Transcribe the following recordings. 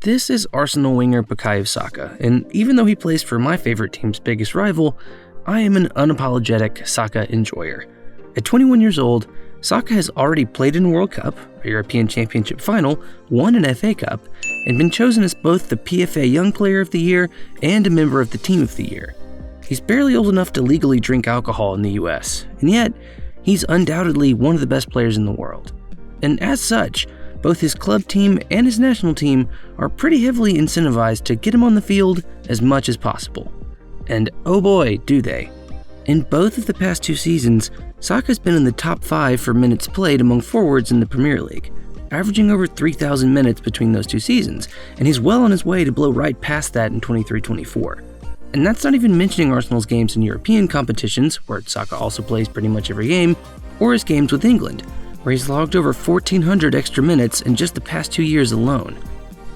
This is Arsenal winger Bukayo Saka, and even though he plays for my favorite team's biggest rival, I am an unapologetic Saka enjoyer. At 21 years old, Saka has already played in a World Cup, a European Championship final, won an FA Cup, and been chosen as both the PFA Young Player of the Year and a member of the Team of the Year. He's barely old enough to legally drink alcohol in the US, and yet, he's undoubtedly one of the best players in the world. And as such, both his club team and his national team are pretty heavily incentivized to get him on the field as much as possible. And oh boy, do they. In both of the past 2 seasons, Saka's been in the top 5 for minutes played among forwards in the Premier League, averaging over 3,000 minutes between those 2 seasons, and he's well on his way to blow right past that in 23-24. And that's not even mentioning Arsenal's games in European competitions, where Saka also plays pretty much every game, or his games with England, where he's logged over 1,400 extra minutes in just the past 2 years alone.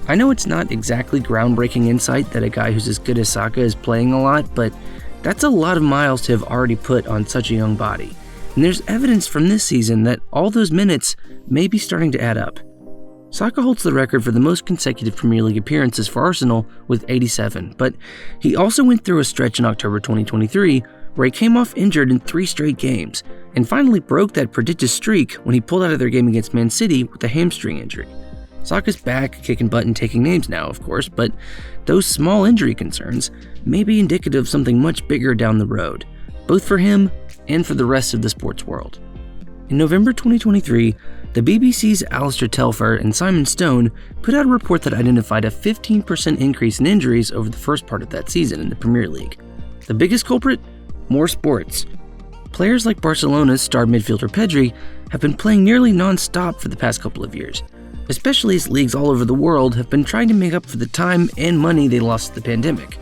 I know it's not exactly groundbreaking insight that a guy who's as good as Saka is playing a lot, but that's a lot of miles to have already put on such a young body. And there's evidence from this season that all those minutes may be starting to add up. Saka holds the record for the most consecutive Premier League appearances for Arsenal with 87, but he also went through a stretch in October 2023 where he came off injured in 3 straight games, and finally broke that prodigious streak when he pulled out of their game against Man City with a hamstring injury. Saka's back, kicking butt and taking names now, of course, but those small injury concerns may be indicative of something much bigger down the road, both for him and for the rest of the sports world. In November 2023, the BBC's Alistair Telfer and Simon Stone put out a report that identified a 15% increase in injuries over the first part of that season in the Premier League. The biggest culprit? More sports. Players like Barcelona's star midfielder Pedri have been playing nearly non-stop for the past couple of years, especially as leagues all over the world have been trying to make up for the time and money they lost to the pandemic.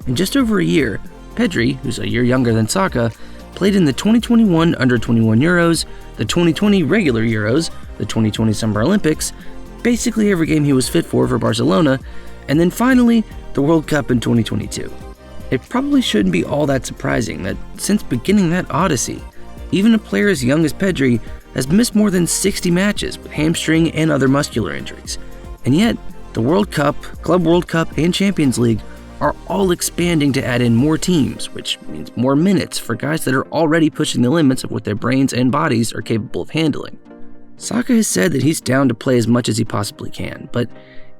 In just over a year, Pedri, who's a year younger than Saka, played in the 2021 Under-21 Euros, the 2020 regular Euros, the 2020 Summer Olympics, basically every game he was fit for Barcelona, and then finally, the World Cup in 2022. It probably shouldn't be all that surprising that since beginning that odyssey, even a player as young as Pedri has missed more than 60 matches with hamstring and other muscular injuries. And yet, the World Cup, Club World Cup, and Champions League are all expanding to add in more teams, which means more minutes for guys that are already pushing the limits of what their brains and bodies are capable of handling. Saka has said that he's down to play as much as he possibly can, but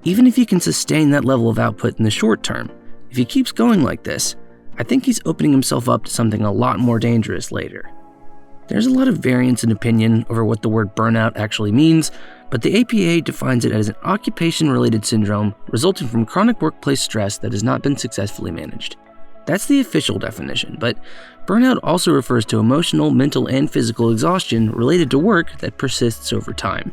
even if he can sustain that level of output in the short term, if he keeps going like this, I think he's opening himself up to something a lot more dangerous later. There's a lot of variance in opinion over what the word burnout actually means, but the APA defines it as an occupation-related syndrome resulting from chronic workplace stress that has not been successfully managed. That's the official definition, but burnout also refers to emotional, mental, and physical exhaustion related to work that persists over time.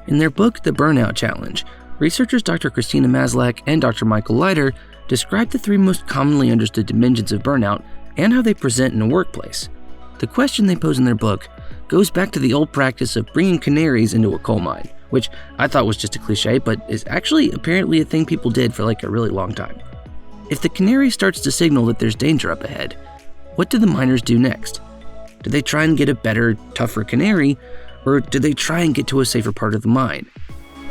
In their book, The Burnout Challenge, researchers Dr. Christina Maslach and Dr. Michael Leiter describe the 3 most commonly understood dimensions of burnout and how they present in a workplace. The question they pose in their book goes back to the old practice of bringing canaries into a coal mine, which I thought was just a cliche, but is actually apparently a thing people did for like a really long time. If the canary starts to signal that there's danger up ahead, what do the miners do next? Do they try and get a better, tougher canary, or do they try and get to a safer part of the mine?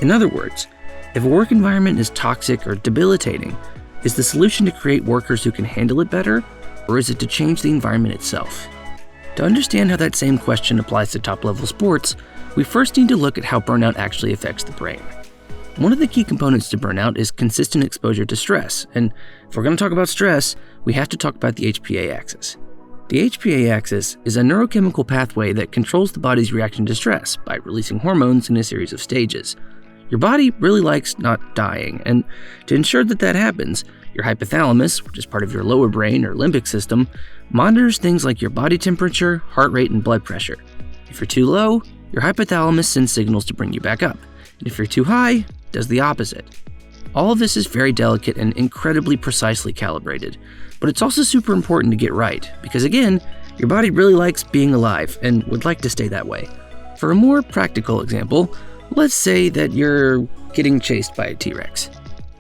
In other words, if a work environment is toxic or debilitating, is the solution to create workers who can handle it better, or is it to change the environment itself? To understand how that same question applies to top-level sports, we first need to look at how burnout actually affects the brain. One of the key components to burnout is consistent exposure to stress, and if we're going to talk about stress, we have to talk about the HPA axis. The HPA axis is a neurochemical pathway that controls the body's reaction to stress by releasing hormones in a series of stages. Your body really likes not dying, and to ensure that that happens, your hypothalamus, which is part of your lower brain or limbic system, monitors things like your body temperature, heart rate, and blood pressure. If you're too low, your hypothalamus sends signals to bring you back up, and if you're too high, it does the opposite. All of this is very delicate and incredibly precisely calibrated, but it's also super important to get right, because again, your body really likes being alive and would like to stay that way. For a more practical example, let's say that you're getting chased by a T-Rex.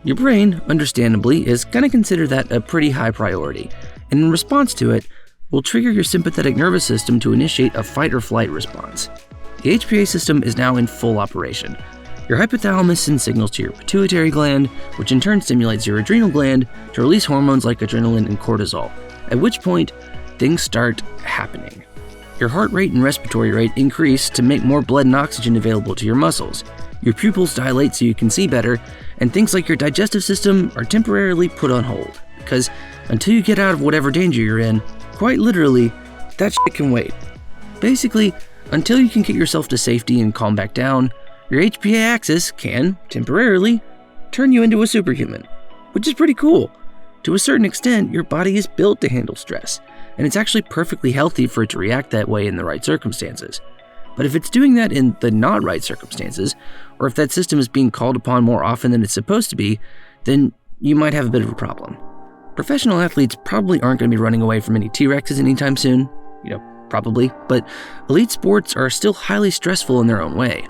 Your brain, understandably, is going to consider that a pretty high priority, and in response to it, will trigger your sympathetic nervous system to initiate a fight or flight response. The HPA system is now in full operation, Your hypothalamus sends signals to your pituitary gland, which in turn stimulates your adrenal gland to release hormones like adrenaline and cortisol, at which point things start happening. Your heart rate and respiratory rate increase to make more blood and oxygen available to your muscles. Your pupils dilate so you can see better, and things like your digestive system are temporarily put on hold. Because until you get out of whatever danger you're in, quite literally, that shit can wait. Basically, until you can get yourself to safety and calm back down, your HPA axis can, temporarily, turn you into a superhuman, which is pretty cool. To a certain extent, your body is built to handle stress, and it's actually perfectly healthy for it to react that way in the right circumstances. But if it's doing that in the not right circumstances, or if that system is being called upon more often than it's supposed to be, then you might have a bit of a problem. Professional athletes probably aren't going to be running away from any T-Rexes anytime soon, probably, but elite sports are still highly stressful in their own way.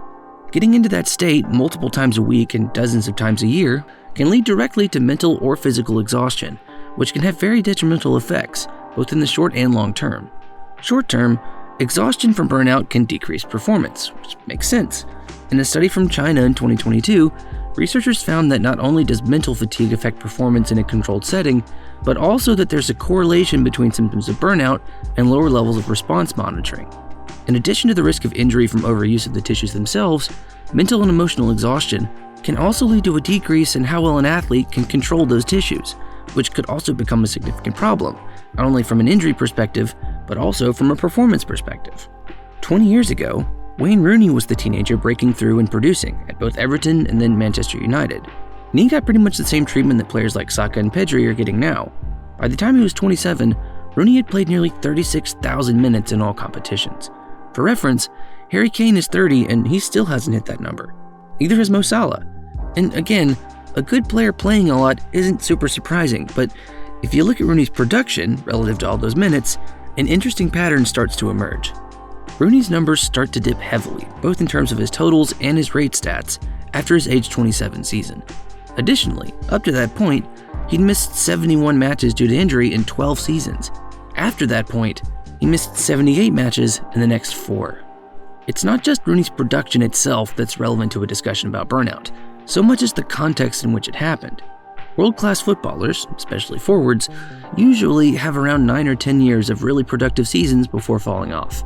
Getting into that state multiple times a week and dozens of times a year can lead directly to mental or physical exhaustion, which can have very detrimental effects, both in the short and long term. Short term, exhaustion from burnout can decrease performance, which makes sense. In a study from China in 2022, researchers found that not only does mental fatigue affect performance in a controlled setting, but also that there's a correlation between symptoms of burnout and lower levels of response monitoring. In addition to the risk of injury from overuse of the tissues themselves, mental and emotional exhaustion can also lead to a decrease in how well an athlete can control those tissues, which could also become a significant problem, not only from an injury perspective, but also from a performance perspective. 20 years ago, Wayne Rooney was the teenager breaking through and producing at both Everton and then Manchester United. And he got pretty much the same treatment that players like Saka and Pedri are getting now. By the time he was 27, Rooney had played nearly 36,000 minutes in all competitions. For reference, Harry Kane is 30 and he still hasn't hit that number. Neither has Mo Salah. And again, a good player playing a lot isn't super surprising, but if you look at Rooney's production relative to all those minutes, an interesting pattern starts to emerge. Rooney's numbers start to dip heavily, both in terms of his totals and his rate stats, after his age 27 season. Additionally, up to that point, he'd missed 71 matches due to injury in 12 seasons. After that point, he missed 78 matches in the next 4. It's not just Rooney's production itself that's relevant to a discussion about burnout, so much as the context in which it happened. World-class footballers, especially forwards, usually have around 9 or 10 years of really productive seasons before falling off.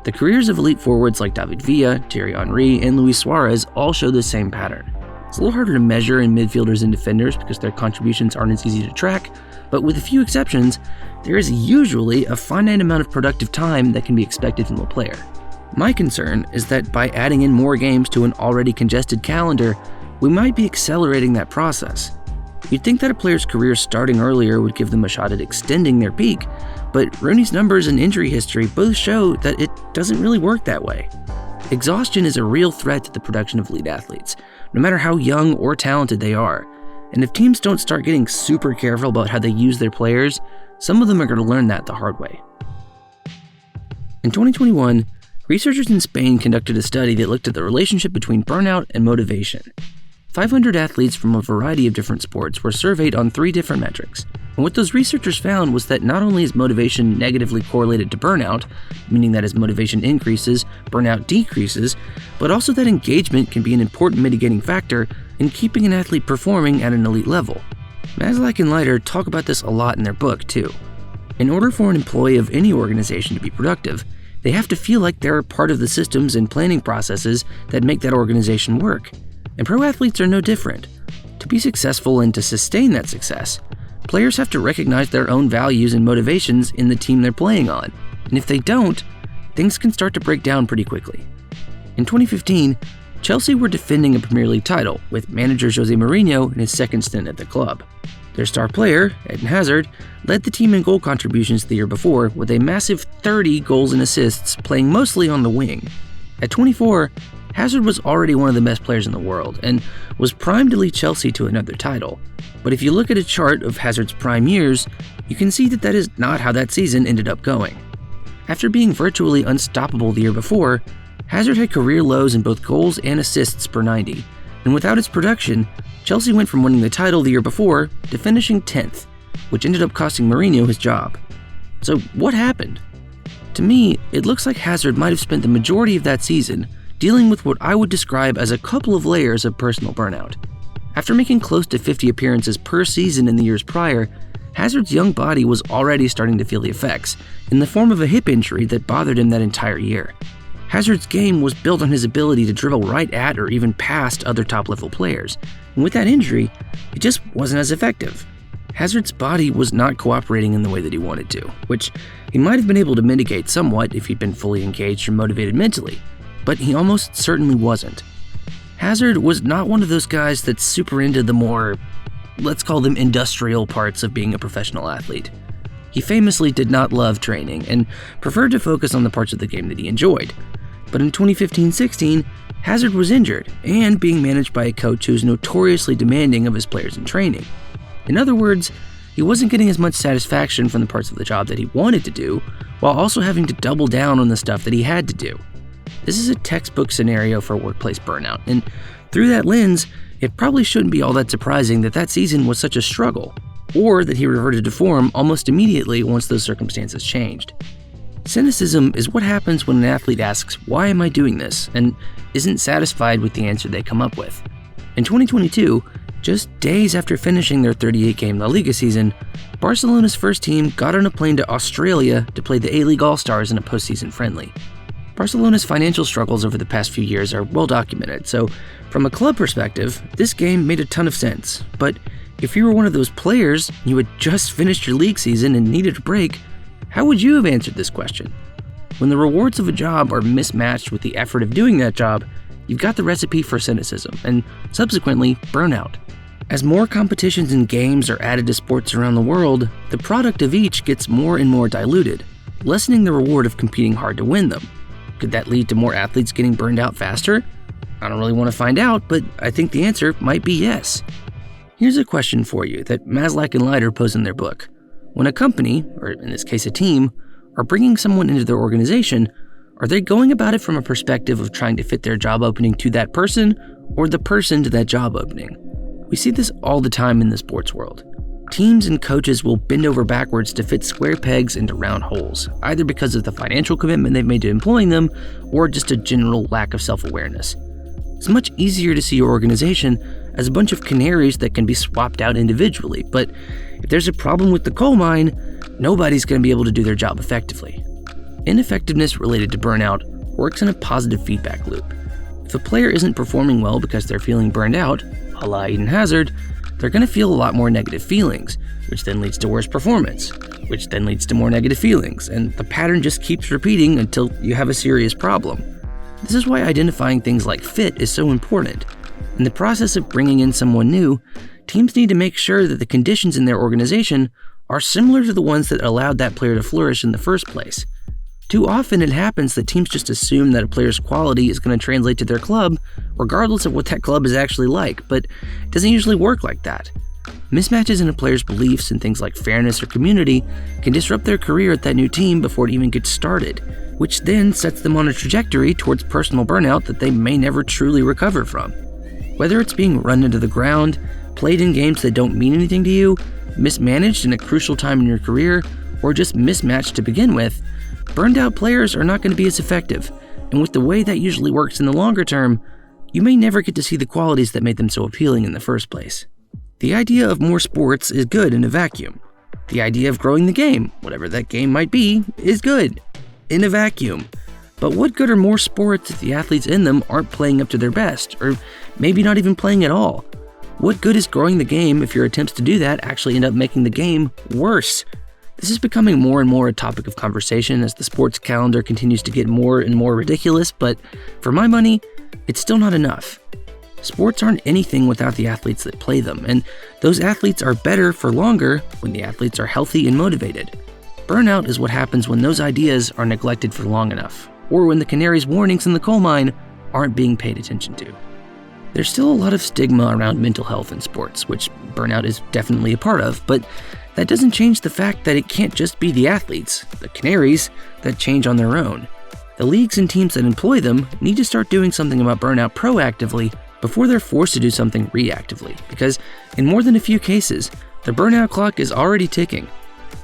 The careers of elite forwards like David Villa, Thierry Henry, and Luis Suarez all show the same pattern. It's a little harder to measure in midfielders and defenders because their contributions aren't as easy to track, but with a few exceptions, there is usually a finite amount of productive time that can be expected from a player. My concern is that by adding in more games to an already congested calendar, we might be accelerating that process. You'd think that a player's career starting earlier would give them a shot at extending their peak, but Rooney's numbers and injury history both show that it doesn't really work that way. Exhaustion is a real threat to the production of elite athletes, no matter how young or talented they are. And if teams don't start getting super careful about how they use their players, some of them are going to learn that the hard way. In 2021, researchers in Spain conducted a study that looked at the relationship between burnout and motivation. 500 athletes from a variety of different sports were surveyed on 3 different metrics. And what those researchers found was that not only is motivation negatively correlated to burnout, meaning that as motivation increases, burnout decreases, but also that engagement can be an important mitigating factor in keeping an athlete performing at an elite level. Maslach and Leiter talk about this a lot in their book, too. In order for an employee of any organization to be productive, they have to feel like they're a part of the systems and planning processes that make that organization work. And pro athletes are no different. To be successful and to sustain that success, players have to recognize their own values and motivations in the team they're playing on. And if they don't, things can start to break down pretty quickly. In 2015, Chelsea were defending a Premier League title, with manager Jose Mourinho in his second stint at the club. Their star player, Eden Hazard, led the team in goal contributions the year before with a massive 30 goals and assists, playing mostly on the wing. At 24, Hazard was already one of the best players in the world and was primed to lead Chelsea to another title. But if you look at a chart of Hazard's prime years, you can see that that is not how that season ended up going. After being virtually unstoppable the year before, Hazard had career lows in both goals and assists per 90, and without his production, Chelsea went from winning the title the year before to finishing 10th, which ended up costing Mourinho his job. So what happened? To me, it looks like Hazard might have spent the majority of that season dealing with what I would describe as a couple of layers of personal burnout. After making close to 50 appearances per season in the years prior, Hazard's young body was already starting to feel the effects, in the form of a hip injury that bothered him that entire year. Hazard's game was built on his ability to dribble right at or even past other top-level players, and with that injury, it just wasn't as effective. Hazard's body was not cooperating in the way that he wanted to, which he might have been able to mitigate somewhat if he'd been fully engaged and motivated mentally, but he almost certainly wasn't. Hazard was not one of those guys that's super into the more, let's call them industrial parts of being a professional athlete. He famously did not love training and preferred to focus on the parts of the game that he enjoyed. But in 2015-16, Hazard was injured and being managed by a coach who's notoriously demanding of his players in training. In other words, he wasn't getting as much satisfaction from the parts of the job that he wanted to do, while also having to double down on the stuff that he had to do. This is a textbook scenario for workplace burnout, and through that lens, it probably shouldn't be all that surprising that that season was such a struggle, or that he reverted to form almost immediately once those circumstances changed. Cynicism is what happens when an athlete asks, "Why am I doing this?" and isn't satisfied with the answer they come up with. In 2022, just days after finishing their 38-game La Liga season, Barcelona's first team got on a plane to Australia to play the A-League All-Stars in a postseason friendly. Barcelona's financial struggles over the past few years are well documented, so from a club perspective, this game made a ton of sense. But if you were one of those players, you had just finished your league season and needed a break, how would you have answered this question? When the rewards of a job are mismatched with the effort of doing that job, you've got the recipe for cynicism and, subsequently, burnout. As more competitions and games are added to sports around the world, the product of each gets more and more diluted, lessening the reward of competing hard to win them. Could that lead to more athletes getting burned out faster? I don't really want to find out, but I think the answer might be yes. Here's a question for you that Maslach and Leiter pose in their book. When a company, or in this case a team, are bringing someone into their organization, are they going about it from a perspective of trying to fit their job opening to that person, or the person to that job opening? We see this all the time in the sports world. Teams and coaches will bend over backwards to fit square pegs into round holes, either because of the financial commitment they've made to employing them, or just a general lack of self-awareness. It's much easier to see your organization as a bunch of canaries that can be swapped out individually, but if there's a problem with the coal mine, nobody's going to be able to do their job effectively. Ineffectiveness related to burnout works in a positive feedback loop. If a player isn't performing well because they're feeling burned out, a la Eden Hazard, they're going to feel a lot more negative feelings, which then leads to worse performance, which then leads to more negative feelings, and the pattern just keeps repeating until you have a serious problem. This is why identifying things like fit is so important. In the process of bringing in someone new, teams need to make sure that the conditions in their organization are similar to the ones that allowed that player to flourish in the first place. Too often it happens that teams just assume that a player's quality is going to translate to their club, regardless of what that club is actually like, but it doesn't usually work like that. Mismatches in a player's beliefs in things like fairness or community can disrupt their career at that new team before it even gets started, which then sets them on a trajectory towards personal burnout that they may never truly recover from. Whether it's being run into the ground, played in games that don't mean anything to you, mismanaged in a crucial time in your career, or just mismatched to begin with, burned out players are not going to be as effective, and with the way that usually works in the longer term, you may never get to see the qualities that made them so appealing in the first place. The idea of more sports is good in a vacuum. The idea of growing the game, whatever that game might be, is good in a vacuum. But what good are more sports if the athletes in them aren't playing up to their best, or maybe not even playing at all? What good is growing the game if your attempts to do that actually end up making the game worse? This is becoming more and more a topic of conversation as the sports calendar continues to get more and more ridiculous, but for my money, it's still not enough. Sports aren't anything without the athletes that play them, and those athletes are better for longer when the athletes are healthy and motivated. Burnout is what happens when those ideas are neglected for long enough, or when the canary's warnings in the coal mine aren't being paid attention to. There's still a lot of stigma around mental health in sports, which burnout is definitely a part of, but that doesn't change the fact that it can't just be the athletes, the canaries, that change on their own. The leagues and teams that employ them need to start doing something about burnout proactively before they're forced to do something reactively, because in more than a few cases, the burnout clock is already ticking.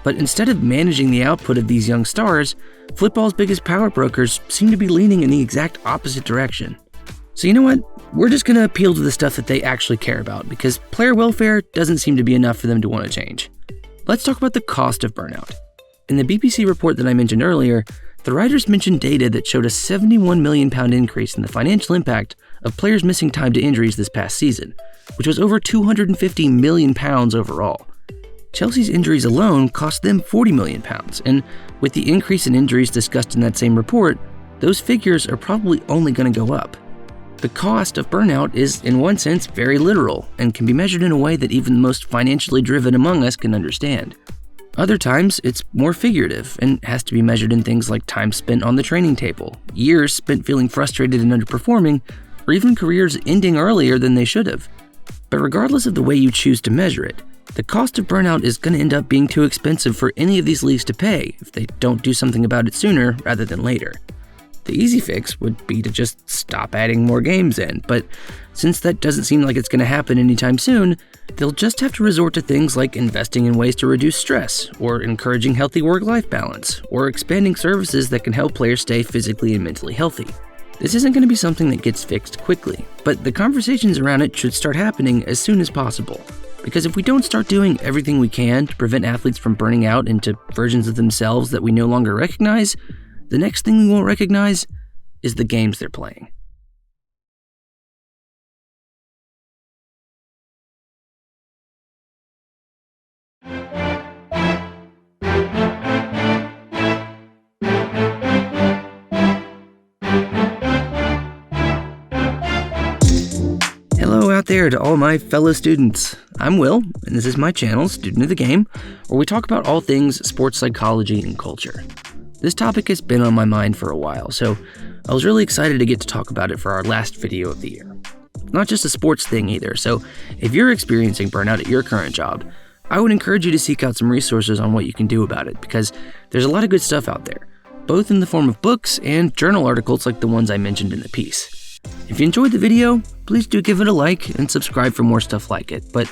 But instead of managing the output of these young stars, football's biggest power brokers seem to be leaning in the exact opposite direction. So you know what? We're just going to appeal to the stuff that they actually care about, because player welfare doesn't seem to be enough for them to want to change. Let's talk about the cost of burnout. In the BBC report that I mentioned earlier, the writers mentioned data that showed a £71 million increase in the financial impact of players missing time to injuries this past season, which was over £250 million overall. Chelsea's injuries alone cost them £40 million, and with the increase in injuries discussed in that same report, those figures are probably only going to go up. The cost of burnout is, in one sense, very literal and can be measured in a way that even the most financially driven among us can understand. Other times, it's more figurative and has to be measured in things like time spent on the training table, years spent feeling frustrated and underperforming, or even careers ending earlier than they should have. But regardless of the way you choose to measure it, the cost of burnout is going to end up being too expensive for any of these leagues to pay if they don't do something about it sooner rather than later. The easy fix would be to just stop adding more games in, but since that doesn't seem like it's going to happen anytime soon, they'll just have to resort to things like investing in ways to reduce stress, or encouraging healthy work-life balance, or expanding services that can help players stay physically and mentally healthy. This isn't going to be something that gets fixed quickly, but the conversations around it should start happening as soon as possible. Because if we don't start doing everything we can to prevent athletes from burning out into versions of themselves that we no longer recognize, the next thing we won't recognize is the games they're playing. Hello out there to all my fellow students. I'm Will, and this is my channel, Student of the Game, where we talk about all things sports psychology and culture. This topic has been on my mind for a while, so I was really excited to get to talk about it for our last video of the year. Not just a sports thing either, so if you're experiencing burnout at your current job, I would encourage you to seek out some resources on what you can do about it, because there's a lot of good stuff out there, both in the form of books and journal articles like the ones I mentioned in the piece. If you enjoyed the video, please do give it a like and subscribe for more stuff like it, but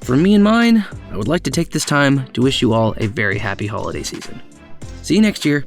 for me and mine, I would like to take this time to wish you all a very happy holiday season. See you next year.